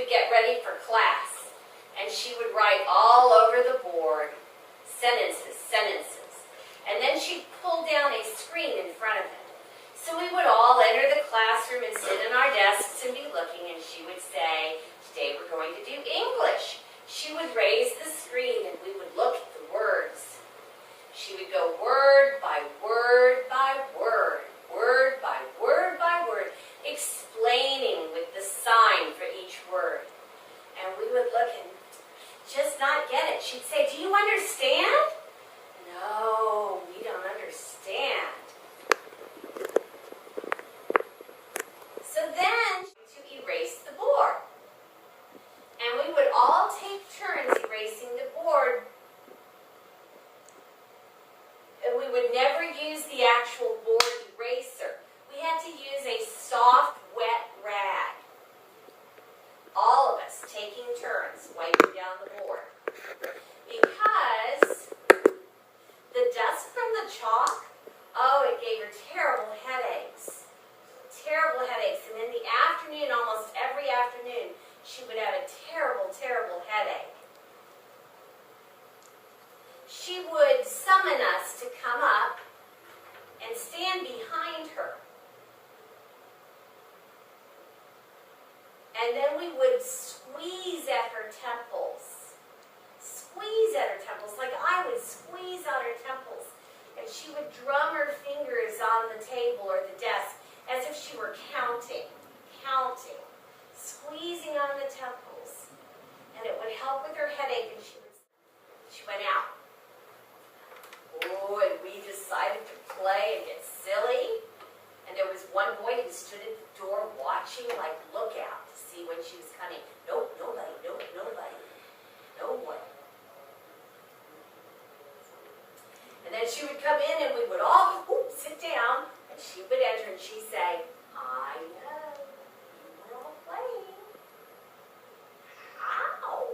would get ready for class, and she would write all over the board sentences, sentences. And then she'd pull down a screen in front of it. So we would all enter the classroom and sit in our desks and be looking, and she would say, today we're going to do English. She would raise the screen and we would look at the words. She would go word by word by word, word by word by word, explaining with the sign for each word. And we would look and just not get it. She'd say, do you understand? No, we don't understand. So then, to erase the board. And we would all take turns erasing the board. And we would never use the actual board eraser. We had to use a soft, wet rag. All of us taking turns wiping down the board. Because the dust from the chalk, oh, it gave her terrible headaches. Terrible headaches. And in the afternoon, almost every afternoon, she would have a terrible, terrible headache. She would summon us to come up and stand behind her. And then we would squeeze at her temples. Squeeze at her temples, like I would squeeze on her temples. And she would drum her fingers on the table or the desk as if she were counting, squeezing on the temples. And it would help with her headache, and she went out. Oh, and we decided to play and get silly. And there was one boy who stood at the door watching, like, look out to see when she was coming. Nope, nobody, nope, nobody. No one. And then she would come in and we would all sit down, and she would enter and she'd say, I know, you were all playing. How?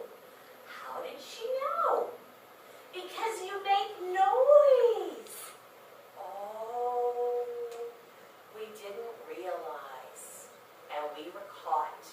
How did she know? Because you make noise. Oh, we didn't realize, and we were caught.